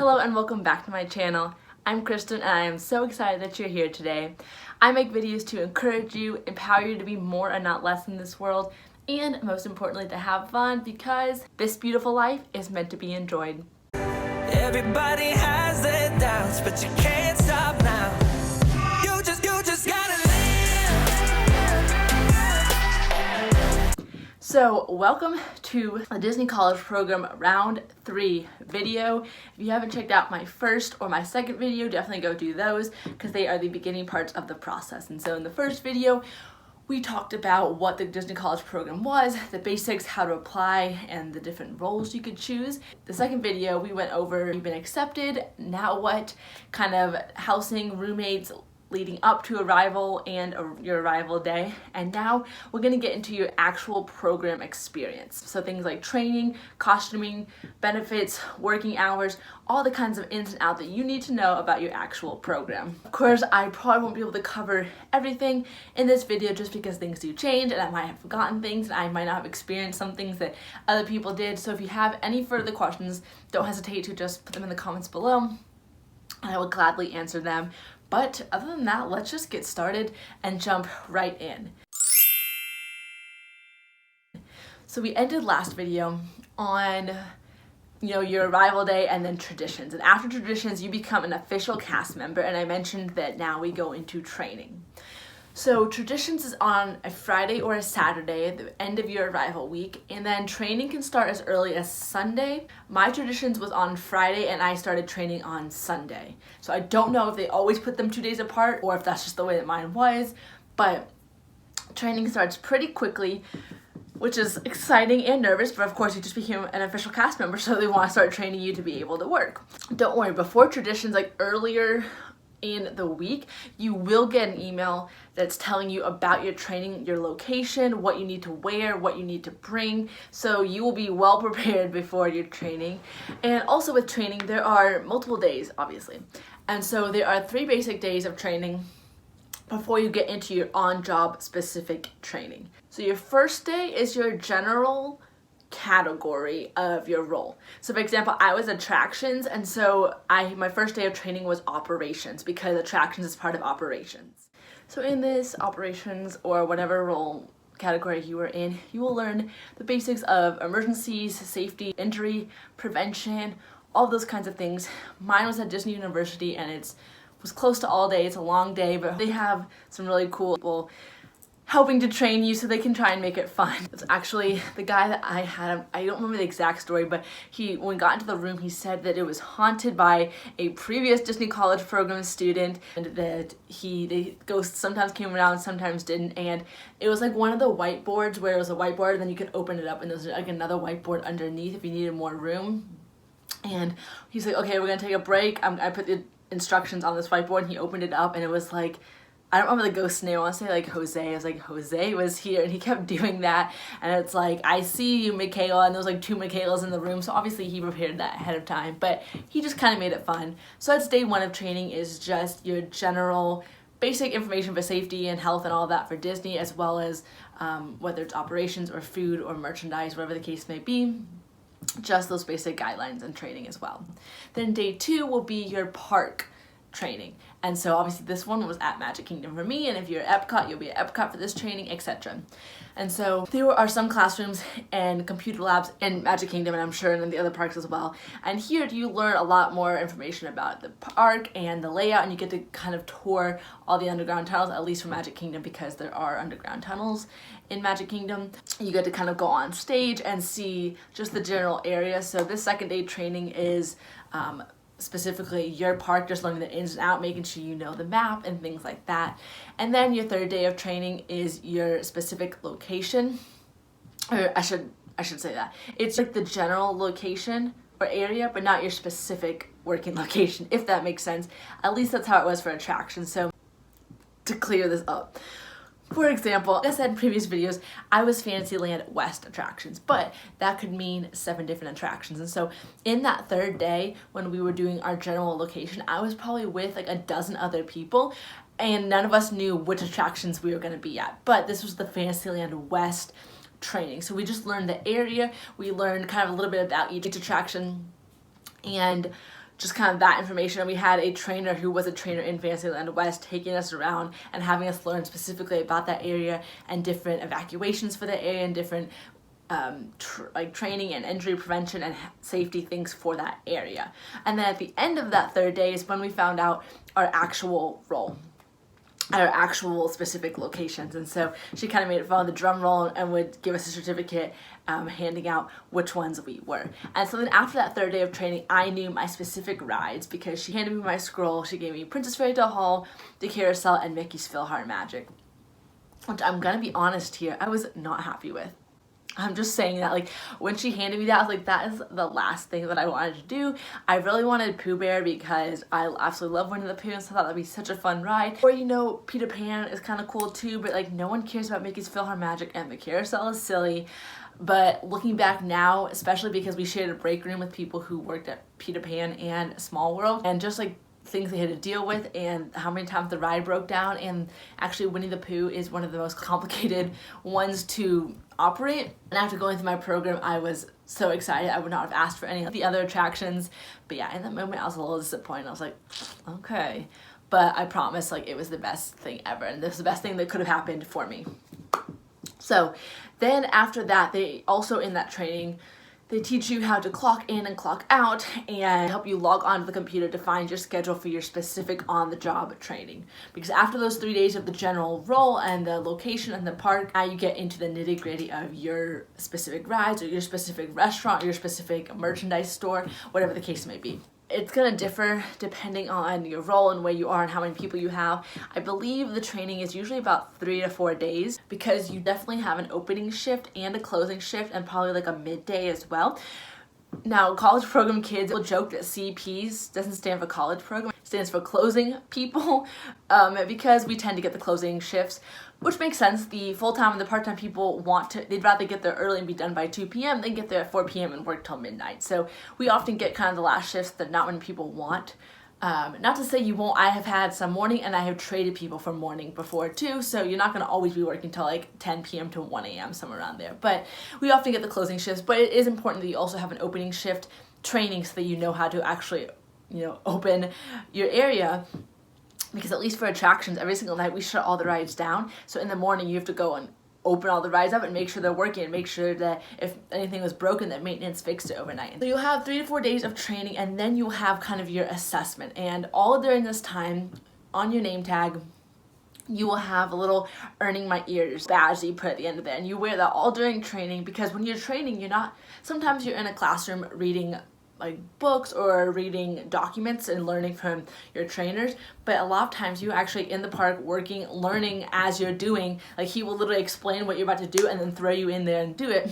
Hello and welcome back to my channel. I'm Kristen and I am so excited that you're here today. I make videos to encourage you, empower you to be more and not less in this world, and most importantly to have fun, because this beautiful life is meant to be enjoyed. Everybody has their doubts, but you can't stop now. You just gotta live. So welcome to the Disney College Program Round 3 video. If you haven't checked out my first or my second video, definitely go do those because they are the beginning parts of the process. And so in the first video, we talked about what the Disney College Program was, the basics, how to apply, and the different roles you could choose. The second video, we went over you've been accepted, now what, kind of housing, roommates, leading up to arrival and your arrival day. And now we're gonna get into your actual program experience. So things like training, costuming, benefits, working hours, all the kinds of ins and outs that you need to know about your actual program. Of course, I probably won't be able to cover everything in this video just because things do change and I might have forgotten things and I might not have experienced some things that other people did. So if you have any further questions, don't hesitate to just put them in the comments below and I will gladly answer them. But other than that, let's just get started and jump right in. So we ended last video on your arrival day and then traditions. And after traditions, you become an official cast member. And I mentioned that now we go into training. So traditions is on a Friday or a Saturday at the end of your arrival week, and then training can start as early as Sunday. My traditions was on Friday and I started training on Sunday. So I don't know if they always put them 2 days apart or if that's just the way that mine was, but training starts pretty quickly, which is exciting and nervous, but of course you just became an official cast member, so they want to start training you to be able to work. Don't worry, before traditions, like earlier in the week, you will get an email that's telling you about your training, your location, what you need to wear, what you need to bring, so you will be well prepared before your training. And also with training, there are multiple days, obviously. And so there are 3 basic days of training before you get into your on-job specific training. So your first day is your general category of your role. So for example, I was attractions, and so my first day of training was operations because attractions is part of operations. So in this operations or whatever role category you were in, you will learn the basics of emergencies, safety, injury prevention, all those kinds of things. Mine was at Disney University and it was close to all day. It's a long day, but they have some really cool people helping to train you so they can try and make it fun. It's actually the guy that I had, I don't remember the exact story, but when we got into the room, he said that it was haunted by a previous Disney College Program student, and that the ghosts sometimes came around, sometimes didn't, and it was like one of the whiteboards where it was a whiteboard and then you could open it up and there's like another whiteboard underneath if you needed more room. And he's like, okay, we're gonna take a break. I put the instructions on this whiteboard and he opened it up and it was like, I don't remember the ghost's name, I want to say like Jose. I was like, Jose was here, and he kept doing that, and it's like, I see you, Michaela, and there was like 2 Michaelas in the room, so obviously he prepared that ahead of time, but he just kind of made it fun. So that's day 1 of training, is just your general basic information for safety and health and all that for Disney, as well as whether it's operations or food or merchandise, whatever the case may be. Just those basic guidelines and training as well. Then day 2 will be your park training. And so obviously this one was at Magic Kingdom for me, and if you're at Epcot, you'll be at Epcot for this training, etc. And so there are some classrooms and computer labs in Magic Kingdom, and I'm sure in the other parks as well. And here you learn a lot more information about the park and the layout, and you get to kind of tour all the underground tunnels, at least for Magic Kingdom, because there are underground tunnels in Magic Kingdom. You get to kind of go on stage and see just the general area. So this second day training is specifically your park, just learning the ins and out, making sure you know the map and things like that. And then your third day of training is your specific location, or I should say that it's like the general location or area, but not your specific working location, if that makes sense. At least that's how it was for attractions. So to clear this up, for example, like I said in previous videos, I was Fantasyland West attractions, but that could mean 7 different attractions. And so in that third day, when we were doing our general location, I was probably with like a dozen other people, and none of us knew which attractions we were going to be at. But this was the Fantasyland West training. So we just learned the area, we learned kind of a little bit about each attraction, and just kind of that information. And we had a trainer who was a trainer in Fantasyland West taking us around and having us learn specifically about that area and different evacuations for the area and different training and injury prevention and safety things for that area. And then at the end of that third day is when we found out our actual role, our actual specific locations. And so she kind of made it follow the drum roll and would give us a certificate handing out which ones we were. And so then after that third day of training, I knew my specific rides because she handed me my scroll. She gave me Princess Fairy Tale Hall, the Carousel, and Mickey's PhilharMagic, which I'm gonna be honest here, I was not happy with. I'm just saying that, like, when she handed me that, I was like, that is the last thing that I wanted to do. I really wanted Pooh Bear because I absolutely love Winnie the Pooh, and so I thought that'd be such a fun ride. Or, you know, Peter Pan is kind of cool too, but like no one cares about Mickey's PhilharMagic, and the Carousel is silly. But looking back now, especially because we shared a break room with people who worked at Peter Pan and Small World, and just like things they had to deal with and how many times the ride broke down, and actually Winnie the Pooh is one of the most complicated ones to operate. And after going through my program, I was so excited. I would not have asked for any of the other attractions, but yeah, in that moment I was a little disappointed. I was like, okay, but I promise, like, it was the best thing ever, and this was the best thing that could have happened for me. So then after that, they also, in that training, they teach you how to clock in and clock out and help you log onto the computer to find your schedule for your specific on-the-job training. Because after those 3 days of the general role and the location and the park, now you get into the nitty-gritty of your specific rides or your specific restaurant or your specific merchandise store, whatever the case may be. It's gonna differ depending on your role and where you are and how many people you have. I believe the training is usually about 3 to 4 days because you definitely have an opening shift and a closing shift and probably like a midday as well. Now, college program kids will joke that CPs doesn't stand for college program, it stands for closing people, because we tend to get the closing shifts, which makes sense. The full-time and the part-time people they'd rather get there early and be done by 2 p.m. than get there at 4 p.m. and work till midnight. So we often get kind of the last shifts that not many people want. Not to say you won't. I have had some morning, and I have traded people for morning before too, so you're not going to always be working till like 10 p.m. to 1 a.m. somewhere around there. But we often get the closing shifts, but it is important that you also have an opening shift training so that you know how to actually, you know, open your area. Because at least for attractions, every single night we shut all the rides down, so in the morning you have to go and open all the rides up and make sure they're working and make sure that if anything was broken that maintenance fixed it overnight. So you'll have 3 to 4 days of training, and then you'll have kind of your assessment, and all during this time on your name tag you will have a little earning my ears badge that you put at the end of it, and you wear that all during training, because when you're training sometimes you're in a classroom reading like books or reading documents and learning from your trainers, but a lot of times you're actually in the park working, learning as you're doing. Like, he will literally explain what you're about to do and then throw you in there and do it,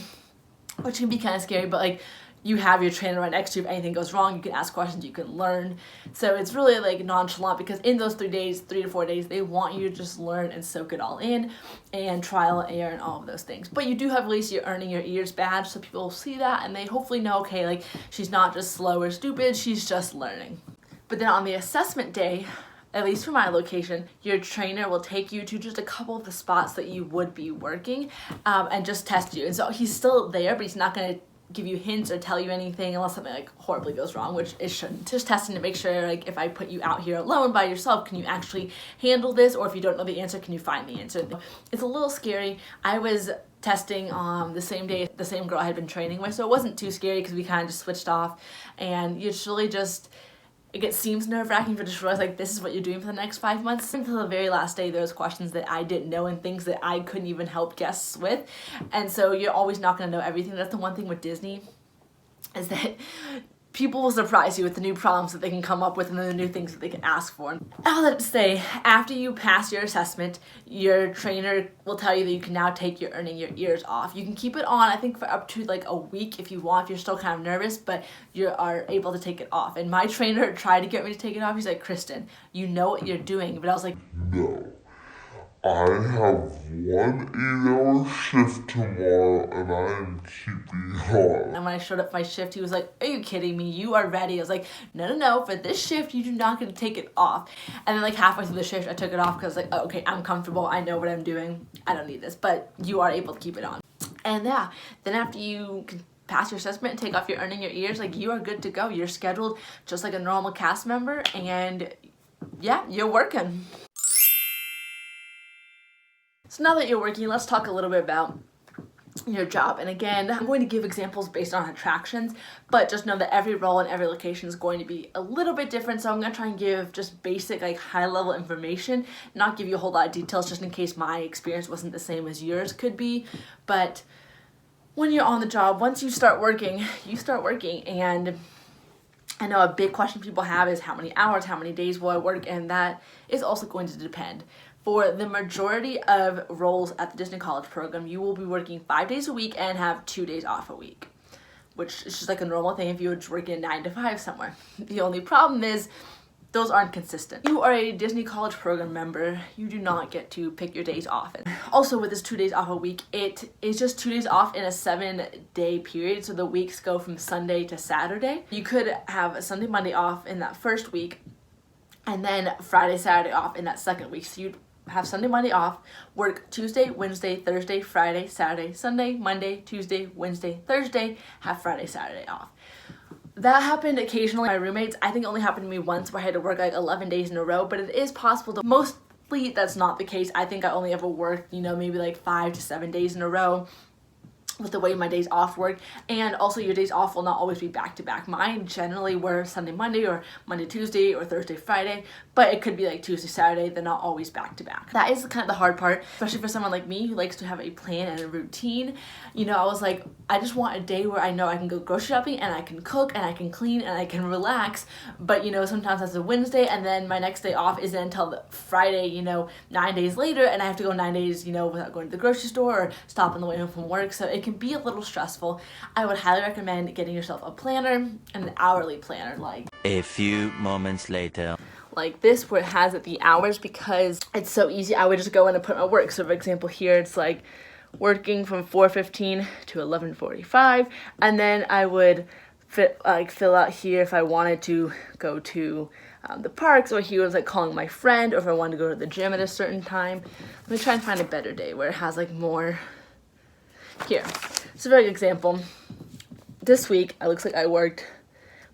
which can be kind of scary, but like, you have your trainer right next to you. If anything goes wrong, you can ask questions, you can learn. So it's really like nonchalant, because in those 3 to 4 days, they want you to just learn and soak it all in and trial and error and all of those things. But you do have at least your earning your ears badge, so people will see that and they hopefully know, okay, like, she's not just slow or stupid, she's just learning. But then on the assessment day, at least for my location, your trainer will take you to just a couple of the spots that you would be working, and just test you. And so he's still there, but he's not going to give you hints or tell you anything unless something like horribly goes wrong, which it shouldn't. Just testing to make sure, like, if I put you out here alone by yourself, can you actually handle this? Or if you don't know the answer, can you find the answer? It's a little scary. I was testing the same day the same girl I had been training with, so it wasn't too scary because we kind of just switched off, and you really just, it seems nerve-wracking, but just realize, like, this is what you're doing for the next 5 months. Until the very last day, there was questions that I didn't know and things that I couldn't even help guests with. And so you're always not going to know everything. That's the one thing with Disney, is that people will surprise you with the new problems that they can come up with and the new things that they can ask for. All that to say, after you pass your assessment, your trainer will tell you that you can now take your earning your ears off. You can keep it on, I think, for up to like a week if you want, if you're still kind of nervous, but you are able to take it off. And my trainer tried to get me to take it off. He's like, Kristen, you know what you're doing. But I was like, no. I have 1 8-hour shift tomorrow and I'm keeping on. And when I showed up for my shift, he was like, are you kidding me? You are ready. I was like, no, for this shift, you do not get to take it off. And then like halfway through the shift, I took it off because I was like, oh, okay, I'm comfortable. I know what I'm doing. I don't need this, but you are able to keep it on. And yeah, then after you pass your assessment and take off your earning your ears, like you are good to go. You're scheduled just like a normal cast member, and yeah, you're working. So now that you're working, let's talk a little bit about your job. And again, I'm going to give examples based on attractions, but just know that every role and every location is going to be a little bit different. So I'm going to try and give just basic, like high level information, not give you a whole lot of details just in case my experience wasn't the same as yours could be. But when you're on the job, once you start working, you start working. And I know a big question people have is how many hours, how many days will I work? And that is also going to depend. For the majority of roles at the Disney College program, you will be working 5 days a week and have 2 days off a week, which is just like a normal thing if you were just working 9 to 5 somewhere. The only problem is those aren't consistent. You are a Disney College program member, you do not get to pick your days off. Also with this 2 days off a week, it is just 2 days off in a 7-day period, so the weeks go from Sunday to Saturday. You could have a Sunday, Monday off in that first week, and then Friday, Saturday off in that second week. So you'd have Sunday, Monday off, work Tuesday, Wednesday, Thursday, Friday, Saturday, Sunday, Monday, Tuesday, Wednesday, Thursday, have Friday, Saturday off. That happened occasionally. My roommates, I think it only happened to me once where I had to work like 11 days in a row, but it is possible to, mostly that's not the case. I think I only ever worked, maybe like 5 to 7 days in a row with the way my days off work. And also your days off will not always be back to back. Mine generally were Sunday, Monday, or Monday, Tuesday, or Thursday, Friday, but it could be like Tuesday, Saturday. They're not always back to back. That is kind of the hard part, especially for someone like me who likes to have a plan and a routine. I was like, I just want a day where I know I can go grocery shopping and I can cook and I can clean and I can relax. But sometimes that's a Wednesday, and then my next day off isn't until the Friday, 9 days later, and I have to go 9 days, without going to the grocery store or stop on the way home from work. So it can be a little stressful. I would highly recommend getting yourself a planner, and an hourly planner, like a few moments later. Like this, where it has the hours, because it's so easy. I would just go in and put my work. So for example here, it's like working from 4:15 to 11:45, and then I would fill out here if I wanted to go to the parks, or he was like calling my friend, or if I wanted to go to the gym at a certain time. Let me try and find a better day where it has like more here. So for example, this week it looks like I worked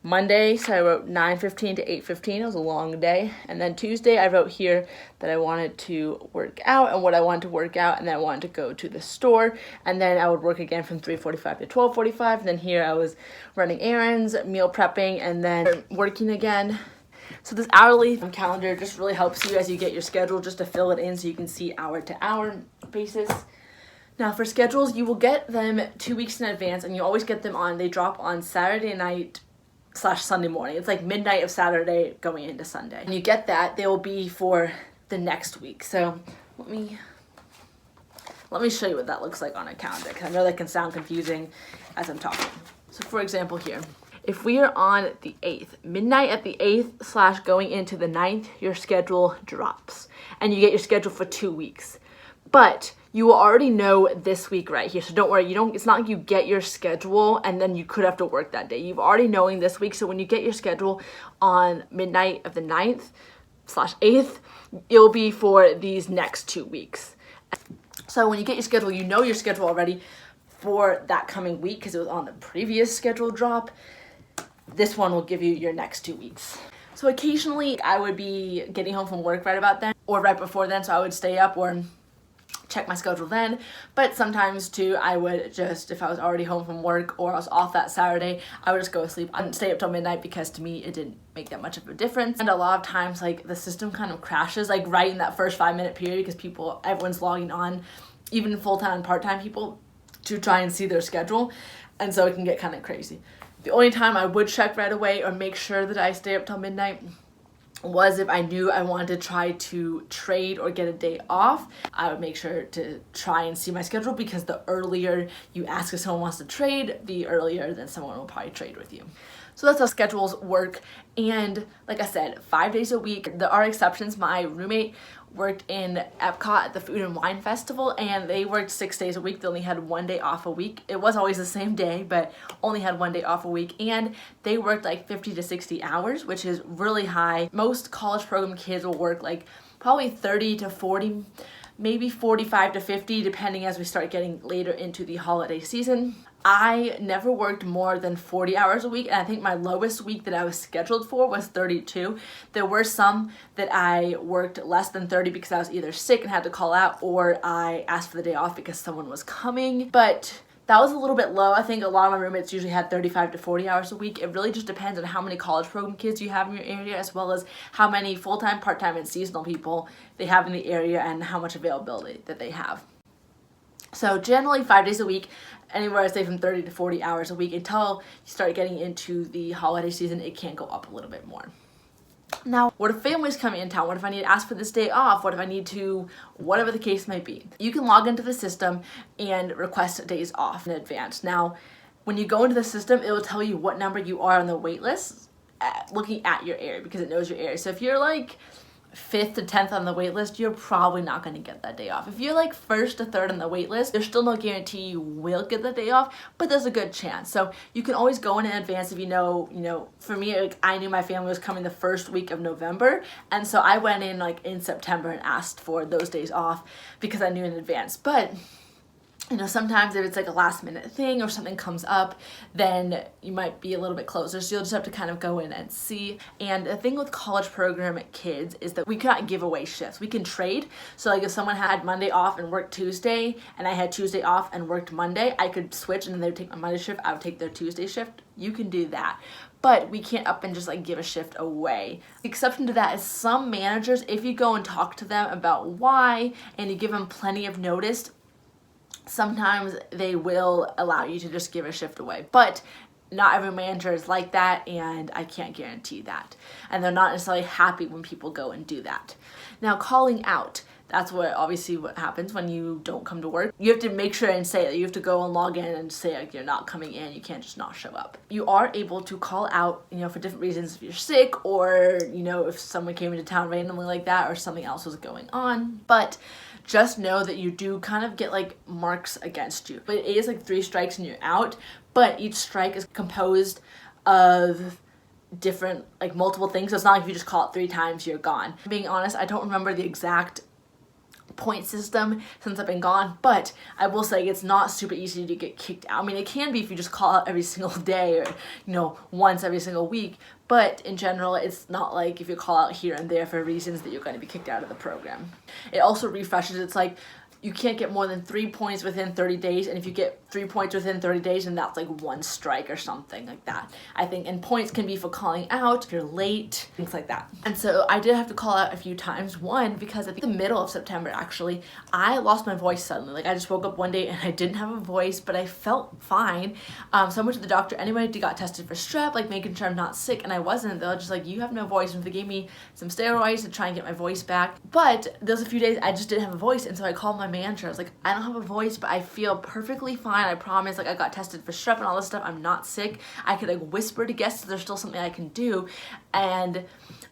Monday, so I wrote 9:15 to 8:15. It was a long day. And then Tuesday I wrote here that I wanted to work out and what I wanted to work out, and then I wanted to go to the store, and then I would work again from 3:45 to 12:45. And then here I was running errands, meal prepping, and then working again. So this hourly calendar just really helps you as you get your schedule, just to fill it in so you can see hour to hour basis. Now for schedules, you will get them 2 weeks in advance, and you always get them they drop on Saturday night / Sunday morning. It's like midnight of Saturday going into Sunday. And you get that, they will be for the next week. So let me show you what that looks like on a calendar, because I know that can sound confusing as I'm talking. So for example here, if we are on the 8th, midnight at the 8th / going into the 9th, your schedule drops. And you get your schedule for 2 weeks. But you will already know this week right here. So don't worry, it's not like you get your schedule and then you could have to work that day. You've already knowing this week. So when you get your schedule on midnight of the 9th / 8th, it'll be for these next 2 weeks. So when you get your schedule, you know your schedule already for that coming week because it was on the previous schedule drop. This one will give you your next 2 weeks. So occasionally I would be getting home from work right about then or right before then. So I would stay up or check my schedule then, but sometimes too I would just, if I was already home from work or I was off that Saturday, I would just go to sleep and stay up till midnight, because to me it didn't make that much of a difference. And a lot of times the system kind of crashes right in that first 5-minute period, because everyone's logging on, even full-time and part-time people, to try and see their schedule, and so it can get kind of crazy. The only time I would check right away or make sure that I stay up till midnight was if I knew I wanted to try to trade or get a day off. I would make sure to try and see my schedule, because the earlier you ask if someone wants to trade, the earlier then someone will probably trade with you. So that's how schedules work. And like I said, 5 days a week. There are exceptions. My roommate worked in Epcot at the Food and Wine Festival, and they worked 6 days a week. They only had 1 day off a week. It was always the same day, but only had 1 day off a week. And they worked 50 to 60 hours, which is really high. Most college program kids will work probably 30 to 40, maybe 45 to 50, depending as we start getting later into the holiday season. I never worked more than 40 hours a week, and I think my lowest week that I was scheduled for was 32. There were some that I worked less than 30 because I was either sick and had to call out, or I asked for the day off because someone was coming. But that was a little bit low. I think a lot of my roommates usually had 35 to 40 hours a week. It really just depends on how many college program kids you have in your area, as well as how many full-time, part-time, and seasonal people they have in the area and how much availability that they have. So generally 5 days a week, anywhere I say from 30 to 40 hours a week, until you start getting into the holiday season, it can go up a little bit more. Now, what if families coming in town? What if I need to ask for this day off? What if I need to, whatever the case might be? You can log into the system and request days off in advance. Now, when you go into the system, it will tell you what number you are on the wait list, looking at your area, because it knows your area. So if you're like 5th to 10th on the wait list, you're probably not going to get that day off. If you're like 1st to 3rd on the wait list, there's still no guarantee you will get the day off, but there's a good chance. So you can always go in advance if you know, for me, like, I knew my family was coming the first week of November, and so I went in like in September and asked for those days off because I knew in advance. But sometimes if it's like a last minute thing or something comes up, then you might be a little bit closer. So you'll just have to kind of go in and see. And the thing with college program kids is that we cannot give away shifts. We can trade. So like if someone had Monday off and worked Tuesday, and I had Tuesday off and worked Monday, I could switch and then they would take my Monday shift, I would take their Tuesday shift. You can do that. But we can't up and just like give a shift away. The exception to that is some managers, if you go and talk to them about why and you give them plenty of notice, sometimes they will allow you to just give a shift away. But not every manager is like that, and I can't guarantee that. And they're not necessarily happy when people go and do that. Now, calling out, that's what happens when you don't come to work. You have to make sure and say that. You have to go and log in and say like you're not coming in. You can't just not show up. You are able to call out, for different reasons, if you're sick or, if someone came into town randomly like that or something else was going on. But just know that you do kind of get like marks against you. But it is like 3 strikes and you're out, but each strike is composed of different, like multiple things. So it's not like if you just call it 3 times, you're gone. Being honest, I don't remember the exact point system since I've been gone, but I will say it's not super easy to get kicked out. I mean, it can be if you just call out every single day or, once every single week, but in general, it's not like if you call out here and there for reasons that you're going to be kicked out of the program. It also refreshes. It's like you can't get more than 3 points within 30 days, and if you get 3 points within 30 days, then that's like 1 strike or something like that. I think, and points can be for calling out, if you're late, things like that. And so I did have to call out a few times. One, because at the middle of September, actually, I lost my voice suddenly. Like I just woke up one day and I didn't have a voice, but I felt fine. So I went to the doctor anyway, got tested for strep, like making sure I'm not sick, and I wasn't. They were just like, you have no voice, and they gave me some steroids to try and get my voice back. But there's a few days I just didn't have a voice, and so I called my manager. I was like, I don't have a voice, but I feel perfectly fine. I promise. Like I got tested for strep and all this stuff. I'm not sick. I could like whisper to guests. There's still something I can do. And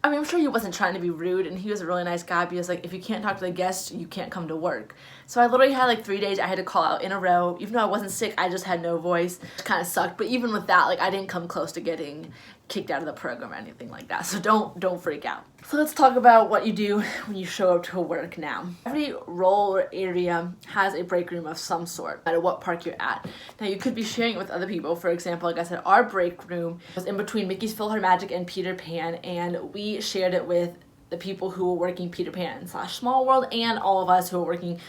I mean, I'm sure he wasn't trying to be rude, and he was a really nice guy, but he was like, if you can't talk to the guests, you can't come to work. So I literally had like 3 days I had to call out in a row. Even though I wasn't sick, I just had no voice. It kind of sucked. But even with that, like I didn't come close to getting kicked out of the program or anything like that. So don't freak out. So let's talk about what you do when you show up to work now. Every role or area has a break room of some sort, no matter what park you're at. Now you could be sharing it with other people. For example, like I said, our break room was in between Mickey's PhilharMagic and Peter Pan, and we shared it with the people who were working Peter Pan / Small World, and all of us who were working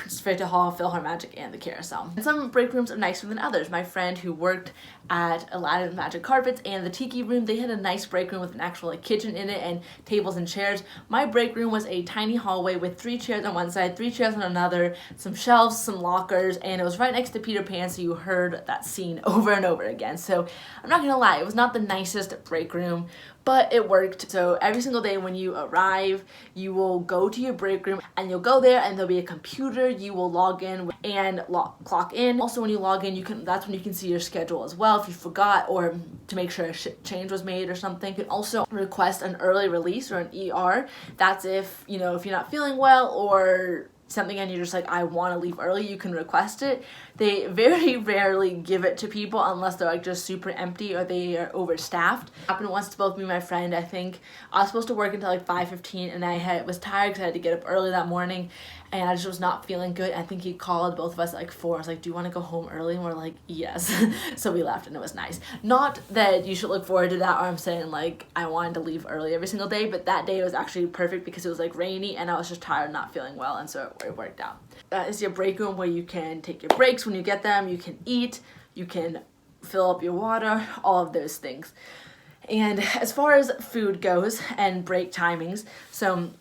Straight Hall, PhilharMagic, and the Carousel. And some break rooms are nicer than others. My friend who worked at Aladdin Magic Carpets and the Tiki Room, they had a nice break room with an actual like kitchen in it and tables and chairs. My break room was a tiny hallway with 3 chairs on one side, 3 chairs on another, some shelves, some lockers, and it was right next to Peter Pan, so you heard that scene over and over again. So I'm not gonna lie, it was not the nicest break room, but it worked. So every single day when you arrive, you will go to your break room and you'll go there and there'll be a computer. You will log in and clock in. Also when you log in, that's when you can see your schedule as well if you forgot, or to make sure a change was made or something. You can also request an early release or an ER. That's if you're not feeling well or something and you're just like, I want to leave early, you can request it. They very rarely give it to people unless they're like just super empty or they are overstaffed. It happened once to both me and my friend. I think I was supposed to work until like 5:15 and I was tired because I had to get up early that morning, and I just was not feeling good. I think he called both of us at like 4. I was like, do you want to go home early? And we're like, yes. So we left, and it was nice. Not that you should look forward to that, or I'm saying like I wanted to leave early every single day, but that day was actually perfect because it was like rainy and I was just tired, not feeling well, and so it worked out. That is your break room, where you can take your breaks when you get them, you can eat, you can fill up your water, all of those things. And as far as food goes and break timings, so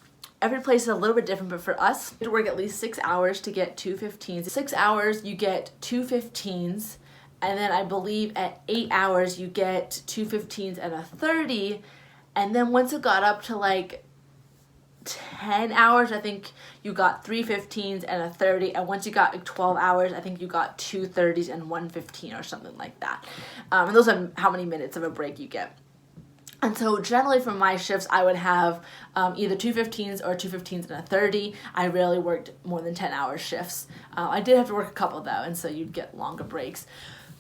every place is a little bit different, but for us, you have to work at least 6 hours to get 2 15s. 6 hours, you get 2 15s, and then I believe at 8 hours, you get 2 15s and a 30, and then once it got up to like 10 hours, I think you got 3 15s and a 30, and once you got like 12 hours, I think you got 2 30s and 1 15 or something like that. And those are how many minutes of a break you get. And so generally for my shifts, I would have either 2 15s or 2 15s and a 30. I rarely worked more than 10-hour shifts. I did have to work a couple though, and so you'd get longer breaks.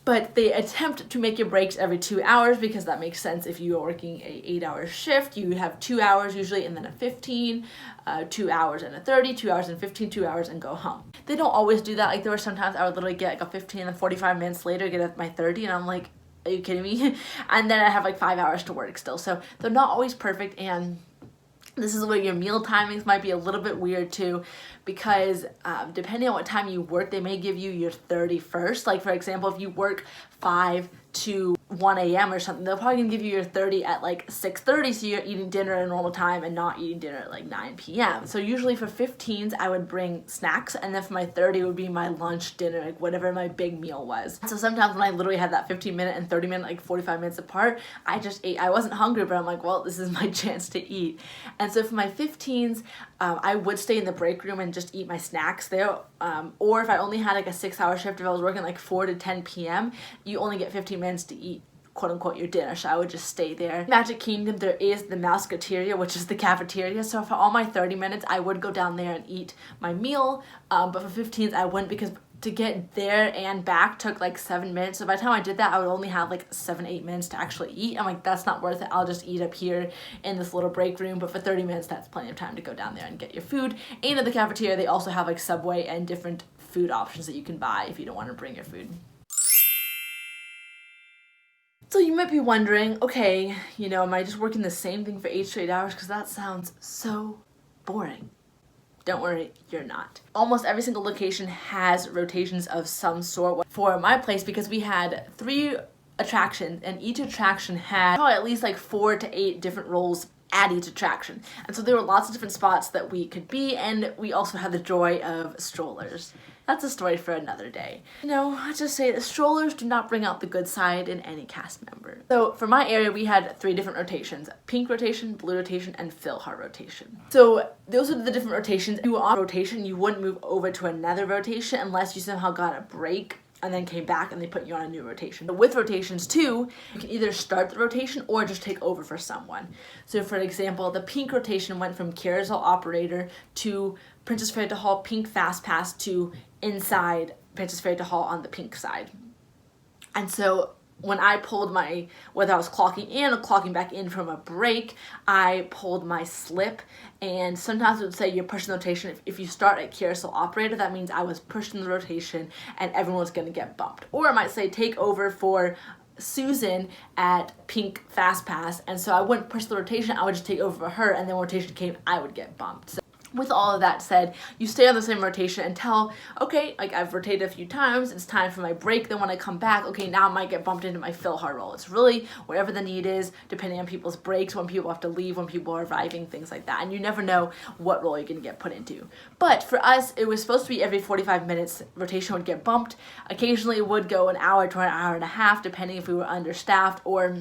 But they attempt to make your breaks every 2 hours because that makes sense. If you are working a 8-hour shift, you would have 2 hours usually and then a 15, 2 hours and a 30, 2 hours and 15, 2 hours and go home. They don't always do that. Like there were sometimes I would literally get like a 15 and 45 minutes later, get at my 30, and I'm like, are you kidding me? And then I have like 5 hours to work still. So they're not always perfect, and this is where your meal timings might be a little bit weird too, because depending on what time you work, they may give you your 31st. Like for example, if you work 5 to 1 a.m. or something, they're probably gonna give you your 30 at like 6:30, so you're eating dinner at a normal time and not eating dinner at like 9 p.m. So usually for 15s, I would bring snacks, and then for my 30 would be my lunch, dinner, like whatever my big meal was. So sometimes when I literally had that 15-minute and 30-minute, like 45 minutes apart, I just ate. I wasn't hungry, but I'm like, well, this is my chance to eat. And so for my 15s, I would stay in the break room and just eat my snacks there. Or if I only had like a 6-hour shift, if I was working like 4 to 10 p.m., you only get 15 minutes to eat quote unquote your dinner, so I would just stay there. Magic Kingdom, there is the Mousketeria, which is the cafeteria, so for all my 30 minutes I would go down there and eat my meal, but for 15s I wouldn't, because to get there and back took like 7 minutes, so by the time I did that I would only have like 7-8 minutes to actually eat. I'm like, that's not worth it, I'll just eat up here in this little break room. But for 30 minutes that's plenty of time to go down there and get your food. And at the cafeteria they also have like Subway and different food options that you can buy if you don't want to bring your food. So you might be wondering, okay, you know, am I just working the same thing for 8 straight hours? Because that sounds so boring. Don't worry, you're not. Almost every single location has rotations of some sort. For my place, because we had 3 attractions, and each attraction had probably at least like 4 to 8 different roles at each attraction. And so there were lots of different spots that we could be, and we also had the joy of strollers. That's a story for another day. You know, I just say that strollers do not bring out the good side in any cast member. So for my area, we had 3 different rotations: pink rotation, blue rotation, and Philhar rotation. So those are the different rotations. If you were on rotation, you wouldn't move over to another rotation unless you somehow got a break and then came back and they put you on a new rotation. But with rotations too, you can either start the rotation or just take over for someone. So for example, the pink rotation went from carousel operator to Princess Fairy Hall pink fast pass to inside Princess Fairy Hall on the pink side. And so when I pulled my, whether I was clocking in or clocking back in from a break, I pulled my slip, and sometimes it would say you're pushing the rotation. If you start at carousel operator, that means I was pushing the rotation and everyone was gonna get bumped. Or it might say take over for Susan at pink fast pass, and so I wouldn't push the rotation, I would just take over for her, and then when rotation came, I would get bumped. So with all of that said, you stay on the same rotation until, okay, like I've rotated a few times, it's time for my break. Then when I come back, okay, now I might get bumped into my Philhar role. It's really whatever the need is, depending on people's breaks, when people have to leave, when people are arriving, things like that. And you never know what role you're gonna get put into. But for us, it was supposed to be every 45 minutes, rotation would get bumped. Occasionally it would go an hour to an hour and a half, depending if we were understaffed or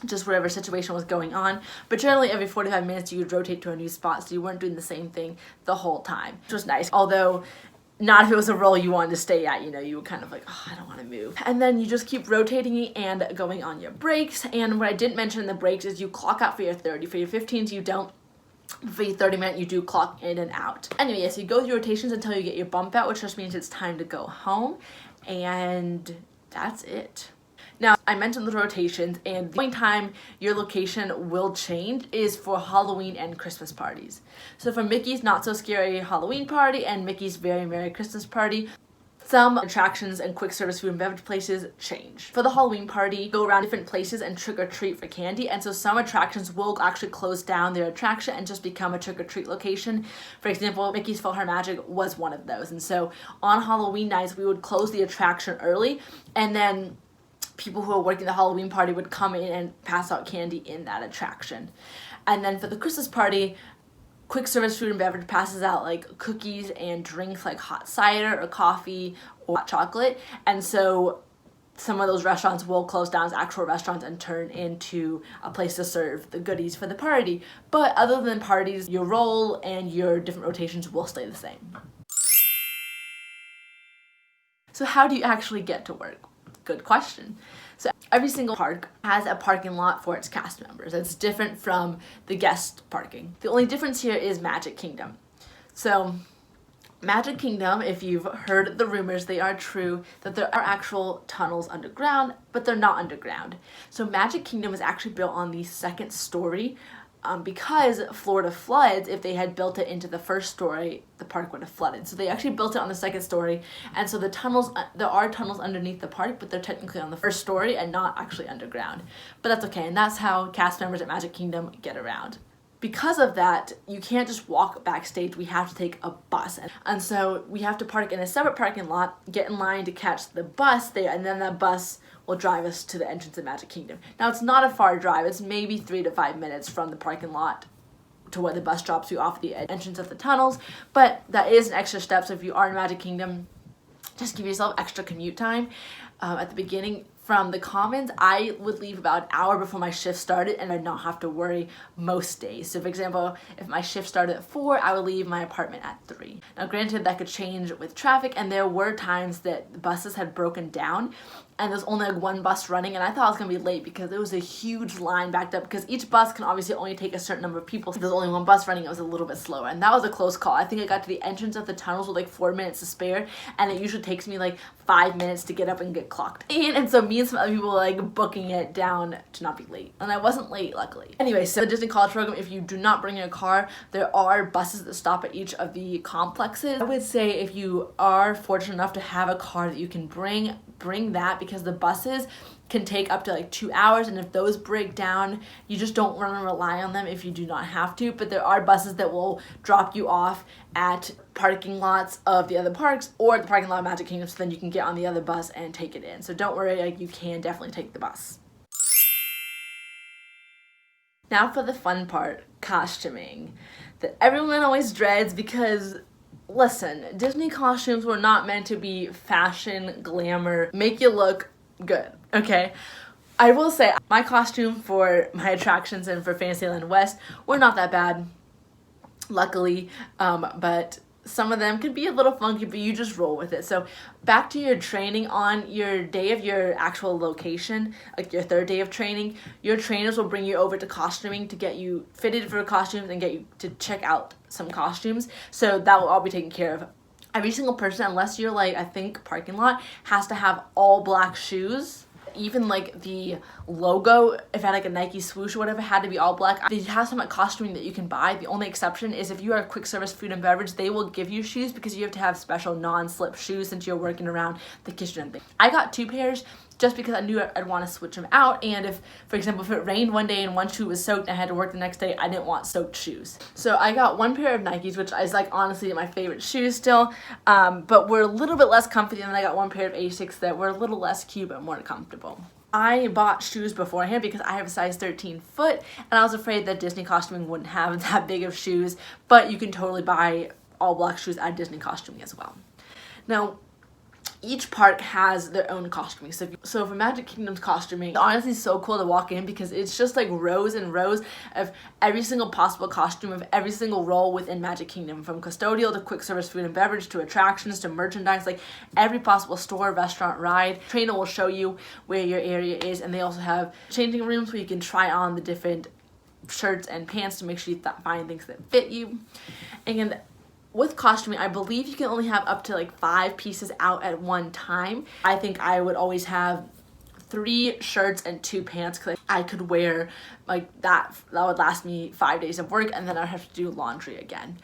just whatever situation was going on. But generally every 45 minutes you would rotate to a new spot, so you weren't doing the same thing the whole time, which was nice. Although not if it was a role you wanted to stay at, you know, you were kind of like, oh, I don't want to move. And then you just keep rotating and going on your breaks. And what I didn't mention in the breaks is you clock out for your 30. For your 15s you don't. For your 30-minute you do clock in and out. Anyway, yes, you go through rotations until you get your bump out, which just means it's time to go home. And that's it. Now, I mentioned the rotations, and the only time your location will change is for Halloween and Christmas parties. So for Mickey's Not So Scary Halloween Party and Mickey's Very Merry Christmas Party, some attractions and quick service food and beverage places change. For the Halloween party, go around different places and trick or treat for candy, and so some attractions will actually close down their attraction and just become a trick or treat location. For example, Mickey's PhilharMagic was one of those, and so on Halloween nights we would close the attraction early, and then people who are working the Halloween party would come in and pass out candy in that attraction. And then for the Christmas party, quick service food and beverage passes out like cookies and drinks like hot cider or coffee or hot chocolate. And so some of those restaurants will close down as actual restaurants and turn into a place to serve the goodies for the party. But other than parties, your role and your different rotations will stay the same. So how do you actually get to work? Good question. So every single park has a parking lot for its cast members. It's different from the guest parking. The only difference here is Magic Kingdom. So Magic Kingdom, if you've heard the rumors, they are true, that there are actual tunnels underground, but they're not underground. So Magic Kingdom is actually built on the second story because Florida floods. If they had built it into the first story, the park would have flooded. So they actually built it on the second story, and so the tunnels, there are tunnels underneath the park, but they're technically on the first story and not actually underground. But that's okay, and that's how cast members at Magic Kingdom get around. Because of that, you can't just walk backstage, we have to take a bus. And so we have to park in a separate parking lot, get in line to catch the bus there, and then that bus will drive us to the entrance of Magic Kingdom. Now, it's not a far drive. It's maybe 3 to 5 minutes from the parking lot to where the bus drops you off at the entrance of the tunnels, but that is an extra step. So if you are in Magic Kingdom, just give yourself extra commute time at the beginning. From the Commons, I would leave about an hour before my shift started, and I'd not have to worry most days. So for example, if my shift started at 4, I would leave my apartment at 3. Now granted, that could change with traffic, and there were times that the buses had broken down and there's only like one bus running, and I thought I was gonna be late because there was a huge line backed up, because each bus can obviously only take a certain number of people. So there's only one bus running, it was a little bit slower, and that was a close call. I think I got to the entrance of the tunnels with like 4 minutes to spare, and it usually takes me like 5 minutes to get up and get clocked in, and so me and some other people were like booking it down to not be late, and I wasn't late, luckily. Anyway, so the Disney College program, if you do not bring your car, there are buses that stop at each of the complexes. I would say if you are fortunate enough to have a car that you can bring that, because the buses can take up to like 2 hours, and if those break down, you just don't want to rely on them if you do not have to. But there are buses that will drop you off at parking lots of the other parks or the parking lot of Magic Kingdom, so then you can get on the other bus and take it in. So don't worry, like, you can definitely take the bus. Now for the fun part, costuming, that everyone always dreads, because listen, Disney costumes were not meant to be fashion, glamour, make you look good, okay? I will say, my costume for my attractions and for Fantasyland West were not that bad, luckily, but some of them could be a little funky, but you just roll with it. So back to your training, on your day of your actual location, like your third day of training, your trainers will bring you over to costuming to get you fitted for costumes and get you to check out some costumes. So that will all be taken care of. Every single person, unless you're like, I think parking lot, has to have all black shoes. Even like the logo, if it had like a Nike swoosh or whatever, had to be all black. They have some like costuming that you can buy. The only exception is if you are a quick service food and beverage, they will give you shoes, because you have to have special non-slip shoes since you're working around the kitchen and things. I got 2 pairs just because I knew I'd want to switch them out, and if, for example, if it rained one day and one shoe was soaked and I had to work the next day, I didn't want soaked shoes. So I got 1 pair of Nikes, which is like honestly my favorite shoes still, but were a little bit less comfy, and then I got 1 pair of Asics that were a little less cute but more comfortable. I bought shoes beforehand because I have a size 13 foot, and I was afraid that Disney costuming wouldn't have that big of shoes, but you can totally buy all black shoes at Disney costuming as well. Now, each park has their own costuming. So for Magic Kingdom's costuming, it's honestly so cool to walk in, because it's just like rows and rows of every single possible costume of every single role within Magic Kingdom, from custodial to quick service food and beverage to attractions to merchandise, like every possible store, restaurant, ride. Trainer will show you where your area is, and they also have changing rooms where you can try on the different shirts and pants to make sure you find things that fit you. And with costuming, I believe you can only have up to like 5 pieces out at one time. I think I would always have 3 shirts and 2 pants because I could wear like that would last me 5 days of work, and then I'd have to do laundry again.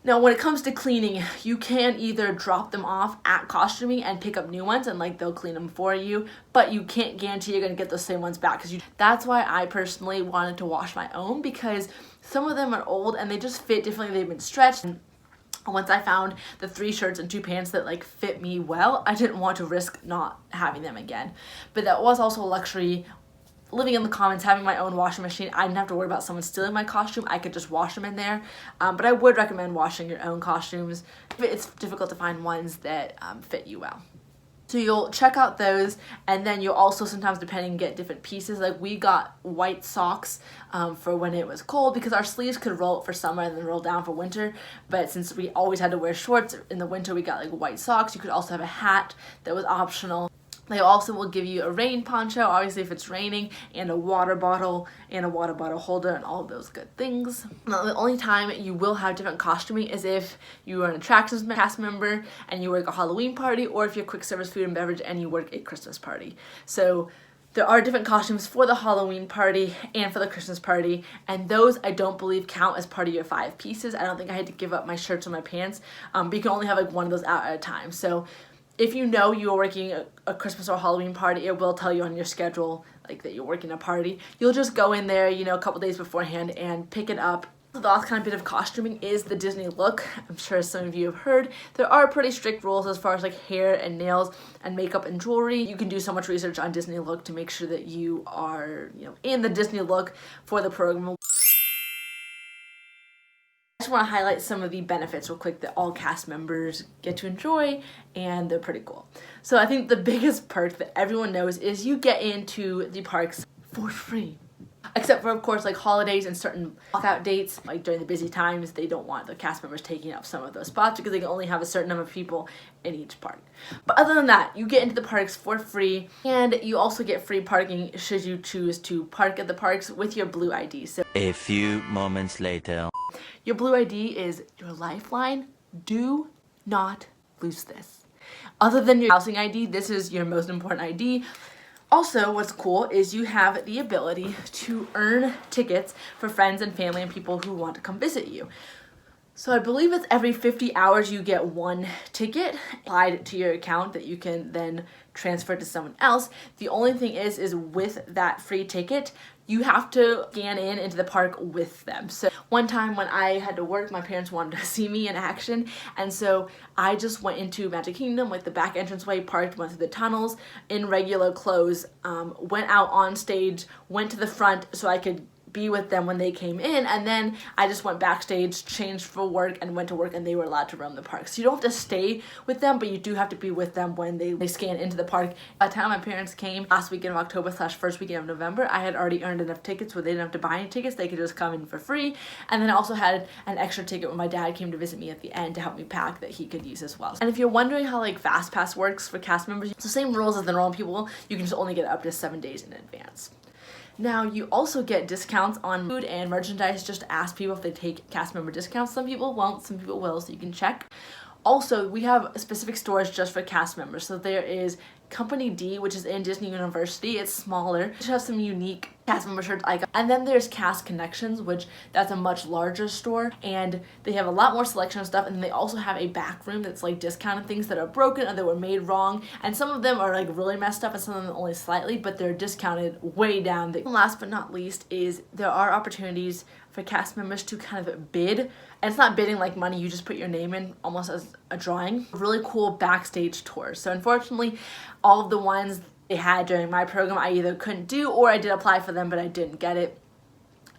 Now, when it comes to cleaning, you can either drop them off at costuming and pick up new ones, and like they'll clean them for you, but you can't guarantee you're gonna get those same ones back that's why I personally wanted to wash my own, because some of them are old and they just fit differently. They've been stretched. And once I found the 3 shirts and 2 pants that like fit me well, I didn't want to risk not having them again. But that was also a luxury. Living in the Commons, having my own washing machine, I didn't have to worry about someone stealing my costume. I could just wash them in there. But I would recommend washing your own costumes. It's difficult to find ones that fit you well. So you'll check out those, and then you'll also sometimes, depending, get different pieces. Like we got white socks for when it was cold, because our sleeves could roll up for summer and then roll down for winter. But since we always had to wear shorts in the winter, we got like white socks. You could also have a hat that was optional. They also will give you a rain poncho, obviously if it's raining, and a water bottle holder, and all of those good things. Now, the only time you will have different costuming is if you are an attractions cast member and you work a Halloween party, or if you're quick service food and beverage and you work a Christmas party. So there are different costumes for the Halloween party and for the Christmas party, and those I don't believe count as part of your 5 pieces. I don't think I had to give up my shirts or my pants, but you can only have like one of those out at a time. So if you know you are working a Christmas or Halloween party, it will tell you on your schedule like that you're working a party. You'll just go in there, you know, a couple days beforehand and pick it up. The last kind of bit of costuming is the Disney look. I'm sure some of you have heard there are pretty strict rules as far as like hair and nails and makeup and jewelry. You can do so much research on Disney look to make sure that you are, you know, in the Disney look for the program. I just want to highlight some of the benefits real quick that all cast members get to enjoy, and they're pretty cool. So I think the biggest perk that everyone knows is you get into the parks for free. Except for, of course, like holidays and certain lockout dates. Like during the busy times, they don't want the cast members taking up some of those spots because they can only have a certain number of people in each park. But other than that, you get into the parks for free, and you also get free parking should you choose to park at the parks with your blue ID. So a few moments later. Your blue ID is your lifeline. Do not lose this. Other than your housing ID, this is your most important ID. Also, what's cool is you have the ability to earn tickets for friends and family and people who want to come visit you. So I believe it's every 50 hours you get 1 ticket applied to your account that you can then transfer to someone else. The only thing is with that free ticket, you have to scan into the park with them. So one time when I had to work, my parents wanted to see me in action, and so I just went into Magic Kingdom, like the back entranceway, parked, went through the tunnels in regular clothes, went out on stage, went to the front so I could be with them when they came in, and then I just went backstage, changed for work, and went to work, and they were allowed to roam the park. So you don't have to stay with them, but you do have to be with them when they scan into the park. By the time my parents came last weekend of October / first weekend of November, I had already earned enough tickets where they didn't have to buy any tickets. They could just come in for free. And then I also had an extra ticket when my dad came to visit me at the end to help me pack that he could use as well. And if you're wondering how like Fast Pass works for cast members, it's the same rules as the normal people. You can just only get up to 7 days in advance. Now, you also get discounts on food and merchandise. Just ask people if they take cast member discounts. Some people won't, some people will, so you can check. Also, we have specific stores just for cast members. So there is Company D, which is in Disney University. It's smaller. It has some unique cast member shirts icons. And then there's Cast Connections, which that's a much larger store, and they have a lot more selection of stuff. And they also have a back room that's like discounted things that are broken or that were made wrong. And some of them are like really messed up, and some of them only slightly, but they're discounted way down. And last but not least is there are opportunities for cast members to kind of bid. And it's not bidding like money, you just put your name in almost as a drawing. Really cool backstage tours. So unfortunately, all of the ones they had during my program I either couldn't do, or I did apply for them but I didn't get it.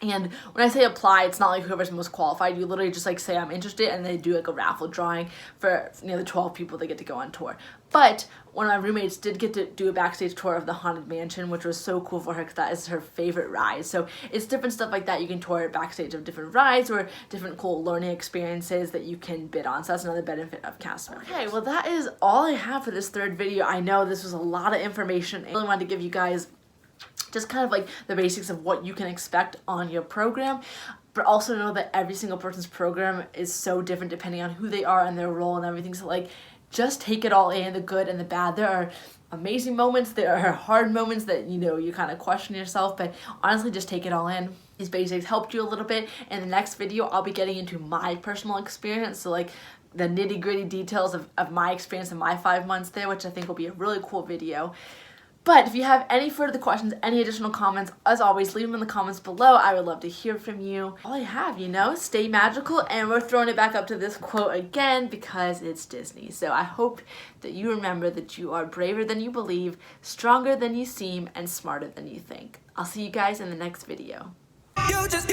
And when I say apply, it's not like whoever's most qualified. You literally just like say I'm interested, and they do like a raffle drawing for, you know, the 12 people that get to go on tour. But one of my roommates did get to do a backstage tour of the Haunted Mansion, which was so cool for her because that is her favorite ride. So it's different stuff like that. You can tour backstage of different rides or different cool learning experiences that you can bid on. So that's another benefit of cast members. Okay, well that is all I have for this 3rd video. I know this was a lot of information. I really wanted to give you guys just kind of like the basics of what you can expect on your program, but also know that every single person's program is so different depending on who they are and their role and everything. So like, just take it all in, the good and the bad. There are amazing moments, there are hard moments that, you know, you kind of question yourself, but honestly, just take it all in. These basics helped you a little bit. In the next video, I'll be getting into my personal experience, so like the nitty-gritty details of my experience in my 5 months there, which I think will be a really cool video. But if you have any further questions, any additional comments, as always, leave them in the comments below. I would love to hear from you. All I have, you know, stay magical, and we're throwing it back up to this quote again because it's Disney. So I hope that you remember that you are braver than you believe, stronger than you seem, and smarter than you think. I'll see you guys in the next video. You just